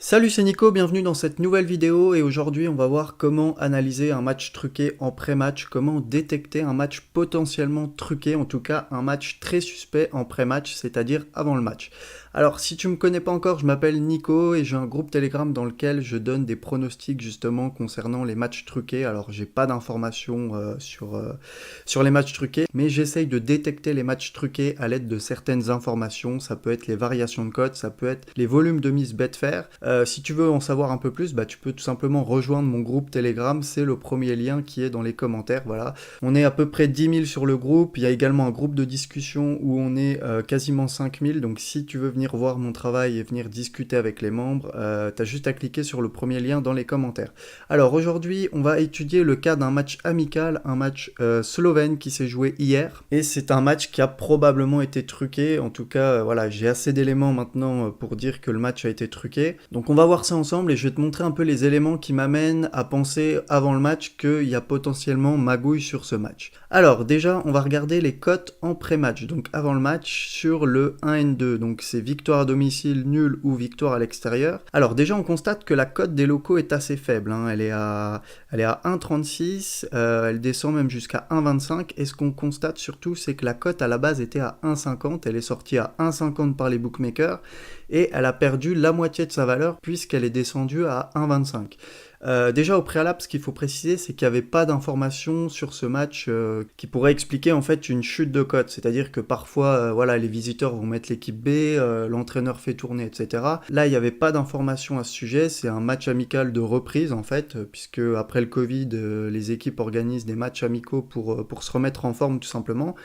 Salut, c'est Nico, bienvenue dans cette nouvelle vidéo et aujourd'hui on va voir comment analyser un match truqué en pré-match, comment détecter un match potentiellement truqué, en tout cas un match très suspect en pré-match, c'est-à-dire avant le match. Alors si tu me connais pas encore, je m'appelle Nico et j'ai un groupe Telegram dans lequel je donne des pronostics justement concernant les matchs truqués. Alors j'ai pas d'informations sur les matchs truqués, mais j'essaye de détecter les matchs truqués à l'aide de certaines informations. Ça peut être les variations de code, ça peut être les volumes de mise Betfair. Si tu veux en savoir un peu plus, tu peux tout simplement rejoindre mon groupe Telegram, c'est le premier lien qui est dans les commentaires, voilà. On est à peu près 10 000 sur le groupe, il y a également un groupe de discussion où on est quasiment 5 000, donc si tu veux venir voir mon travail et venir discuter avec les membres, t'as juste à cliquer sur le premier lien dans les commentaires. Alors aujourd'hui, on va étudier le cas d'un match amical, un match slovène qui s'est joué hier, et c'est un match qui a probablement été truqué, en tout cas, voilà, j'ai assez d'éléments maintenant pour dire que le match a été truqué. Donc on va voir ça ensemble et je vais te montrer un peu les éléments qui m'amènent à penser avant le match qu'il y a potentiellement magouille sur ce match. Alors déjà, on va regarder les cotes en pré-match, donc avant le match, sur le 1N2. Donc c'est victoire à domicile, nul ou victoire à l'extérieur. Alors déjà, on constate que la cote des locaux est assez faible, hein. Elle est à 1,36, elle descend même jusqu'à 1,25. Et ce qu'on constate surtout, c'est que la cote à la base était à 1,50, elle est sortie à 1,50 par les bookmakers et elle a perdu la moitié de sa valeur puisqu'elle est descendue à 1,25. Déjà au préalable, ce qu'il faut préciser, c'est qu'il n'y avait pas d'informations sur ce match qui pourrait expliquer en fait une chute de cote. C'est-à-dire que parfois, voilà, les visiteurs vont mettre l'équipe B, l'entraîneur fait tourner, etc. Là, il n'y avait pas d'informations à ce sujet. C'est un match amical de reprise en fait, puisque après le Covid, les équipes organisent des matchs amicaux pour se remettre en forme tout simplement.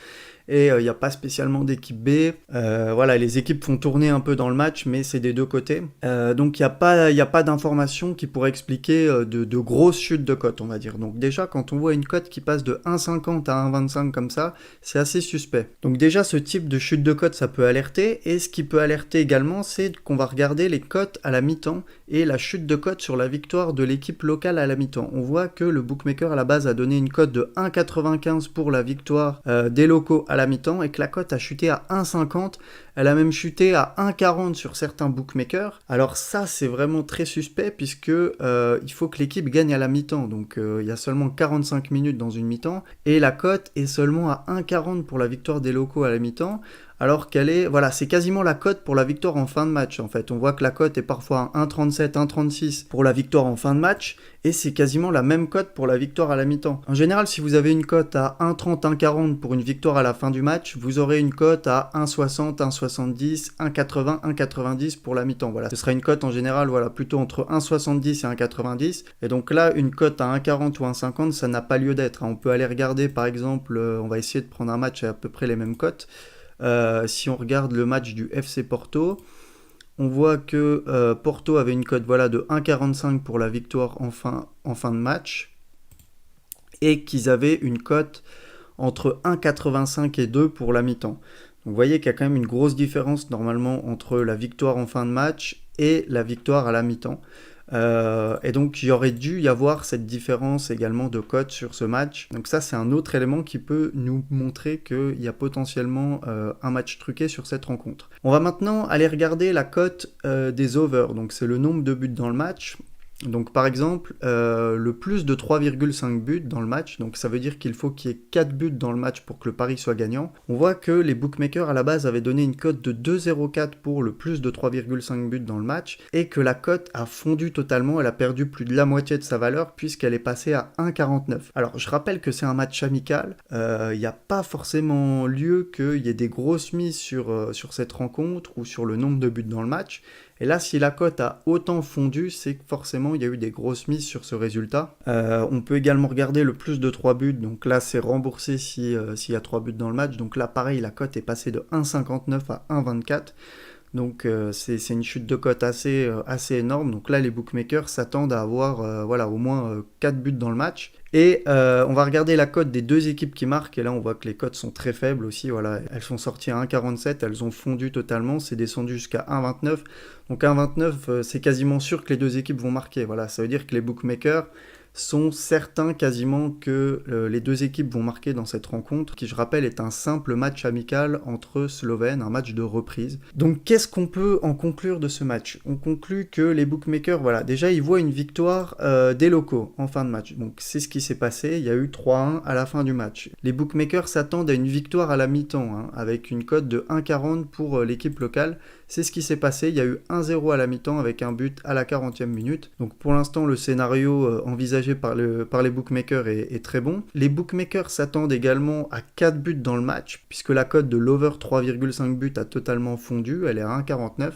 Et il n'y a pas spécialement d'équipe B. Voilà, les équipes font tourner un peu dans le match, mais c'est des deux côtés. Donc il n'y a pas d'informations qui pourraient expliquer de grosses chutes de cote, on va dire. Donc déjà, quand on voit une cote qui passe de 1,50 à 1,25 comme ça, c'est assez suspect. Donc déjà, ce type de chute de cote, ça peut alerter. Et ce qui peut alerter également, c'est qu'on va regarder les cotes à la mi-temps et la chute de cote sur la victoire de l'équipe locale à la mi-temps. On voit que le bookmaker à la base a donné une cote de 1,95 pour la victoire des locaux à la mi-temps et que la cote a chuté à 1,50. Elle a même chuté à 1,40 sur certains bookmakers. Alors ça, c'est vraiment très suspect puisque il faut que l'équipe gagne à la mi-temps. Donc il y a seulement 45 minutes dans une mi-temps et la cote est seulement à 1,40 pour la victoire des locaux à la mi-temps. Alors qu'elle est, voilà, c'est quasiment la cote pour la victoire en fin de match en fait. On voit que la cote est parfois à 1,37, 1,36 pour la victoire en fin de match et c'est quasiment la même cote pour la victoire à la mi-temps. En général, si vous avez une cote à 1,30, 1,40 pour une victoire à la fin du match, vous aurez une cote à 1,60, 1,70, 1,80, 1,90 pour la mi-temps. Voilà, ce sera une cote en général, voilà, plutôt entre 1,70 et 1,90. Et donc là, une cote à 1,40 ou 1,50, ça n'a pas lieu d'être. On peut aller regarder, par exemple, on va essayer de prendre un match à peu près les mêmes cotes. Si on regarde le match du FC Porto, on voit que Porto avait une cote voilà, de 1,45 pour la victoire en fin de match et qu'ils avaient une cote entre 1,85 et 2 pour la mi-temps. Donc vous voyez qu'il y a quand même une grosse différence normalement entre la victoire en fin de match et la victoire à la mi-temps. Et donc il y aurait dû y avoir cette différence également de cote sur ce match. Donc ça c'est un autre élément qui peut nous montrer qu'il y a potentiellement un match truqué sur cette rencontre. On va maintenant aller regarder la cote des overs, donc c'est le nombre de buts dans le match. Donc par exemple, le plus de 3,5 buts dans le match, donc ça veut dire qu'il faut qu'il y ait 4 buts dans le match pour que le pari soit gagnant. On voit que les bookmakers à la base avaient donné une cote de 2,04 pour le plus de 3,5 buts dans le match, et que la cote a fondu totalement, elle a perdu plus de la moitié de sa valeur puisqu'elle est passée à 1,49. Alors je rappelle que c'est un match amical, il n'y a pas forcément lieu qu'il y ait des grosses mises sur cette rencontre ou sur le nombre de buts dans le match. Et là, si la cote a autant fondu, c'est que forcément, il y a eu des grosses mises sur ce résultat. On peut également regarder le plus de 3 buts. Donc là, c'est remboursé s'il y a 3 buts dans le match. Donc là, pareil, la cote est passée de 1,59 à 1,24. Donc c'est une chute de cote assez énorme. Donc là, les bookmakers s'attendent à avoir voilà, au moins 4 buts dans le match. Et on va regarder la cote des deux équipes qui marquent. Et là, on voit que les cotes sont très faibles aussi. Voilà, elles sont sorties à 1,47. Elles ont fondu totalement. C'est descendu jusqu'à 1,29. Donc 1,29, c'est quasiment sûr que les deux équipes vont marquer. Voilà, ça veut dire que les bookmakers sont certains quasiment que les deux équipes vont marquer dans cette rencontre, qui je rappelle est un simple match amical entre Slovènes, un match de reprise. Donc qu'est-ce qu'on peut en conclure de ce match? On conclut que les bookmakers, voilà, déjà ils voient une victoire des locaux en fin de match. Donc c'est ce qui s'est passé, il y a eu 3-1 à la fin du match. Les bookmakers s'attendent à une victoire à la mi-temps, hein, avec une cote de 1,40 pour l'équipe locale. C'est ce qui s'est passé, il y a eu 1-0 à la mi-temps avec un but à la 40e minute. Donc pour l'instant, le scénario envisagé par les bookmakers est très bon. Les bookmakers s'attendent également à 4 buts dans le match, puisque la cote de l'over 3,5 buts a totalement fondu, elle est à 1,49.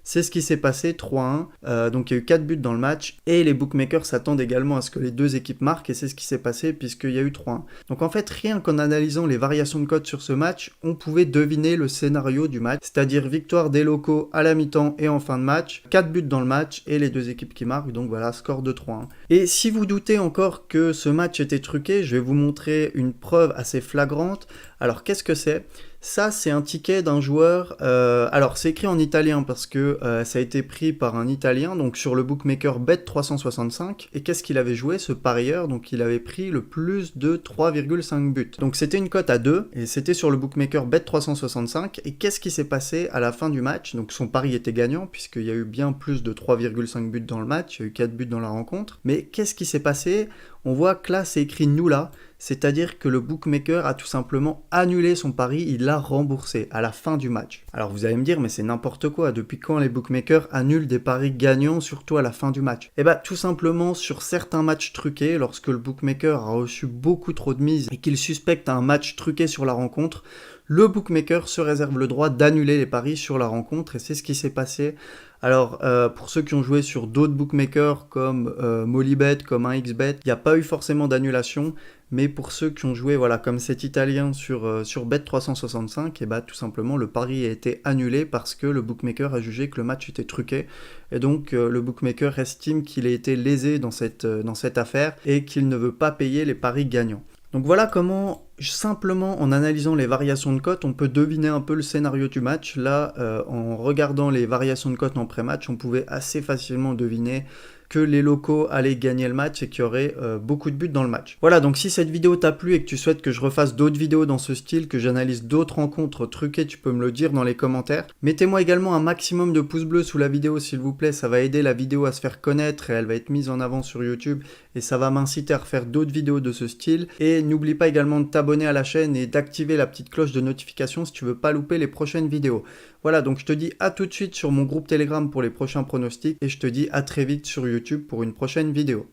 C'est ce qui s'est passé, 3-1. Donc il y a eu 4 buts dans le match. Et les bookmakers s'attendent également à ce que les deux équipes marquent. Et c'est ce qui s'est passé puisqu'il y a eu 3-1. Donc en fait, rien qu'en analysant les variations de cote sur ce match, on pouvait deviner le scénario du match. C'est-à-dire victoire des locaux à la mi-temps et en fin de match. 4 buts dans le match et les deux équipes qui marquent. Donc voilà, score de 3-1. Et si vous doutez encore que ce match était truqué, je vais vous montrer une preuve assez flagrante. Alors qu'est-ce que c'est ? Ça, c'est un ticket d'un joueur. Alors, c'est écrit en italien parce que ça a été pris par un Italien, donc sur le bookmaker Bet365. Et qu'est-ce qu'il avait joué, ce parieur? Donc, il avait pris le plus de 3,5 buts. Donc, c'était une cote à 2 et c'était sur le bookmaker Bet365. Et qu'est-ce qui s'est passé à la fin du match? Donc, son pari était gagnant puisqu'il y a eu bien plus de 3,5 buts dans le match. Il y a eu 4 buts dans la rencontre. Mais qu'est-ce qui s'est passé? On voit que là, c'est écrit nulla, c'est-à-dire que le bookmaker a tout simplement annulé son pari, il l'a remboursé à la fin du match. Alors vous allez me dire, mais c'est n'importe quoi, depuis quand les bookmakers annulent des paris gagnants, surtout à la fin du match? Eh bien, tout simplement sur certains matchs truqués, lorsque le bookmaker a reçu beaucoup trop de mises et qu'il suspecte un match truqué sur la rencontre, le bookmaker se réserve le droit d'annuler les paris sur la rencontre et c'est ce qui s'est passé. Alors, pour ceux qui ont joué sur d'autres bookmakers comme Molybet, comme 1xBet, il n'y a pas eu forcément d'annulation, mais pour ceux qui ont joué voilà, comme cet Italien sur Bet365, et bah, tout simplement le pari a été annulé parce que le bookmaker a jugé que le match était truqué. Et donc le bookmaker estime qu'il a été lésé dans cette affaire et qu'il ne veut pas payer les paris gagnants. Donc voilà comment, simplement en analysant les variations de cote, on peut deviner un peu le scénario du match. Là, en regardant les variations de cote en pré-match, on pouvait assez facilement deviner que les locaux allaient gagner le match et qu'il y aurait beaucoup de buts dans le match. Voilà, donc si cette vidéo t'a plu et que tu souhaites que je refasse d'autres vidéos dans ce style, que j'analyse d'autres rencontres truquées, tu peux me le dire dans les commentaires. Mettez-moi également un maximum de pouces bleus sous la vidéo s'il vous plaît, ça va aider la vidéo à se faire connaître et elle va être mise en avant sur YouTube et ça va m'inciter à refaire d'autres vidéos de ce style. Et n'oublie pas également de t'abonner à la chaîne et d'activer la petite cloche de notification si tu veux pas louper les prochaines vidéos. Voilà, donc je te dis à tout de suite sur mon groupe Telegram pour les prochains pronostics et je te dis à très vite sur YouTube pour une prochaine vidéo.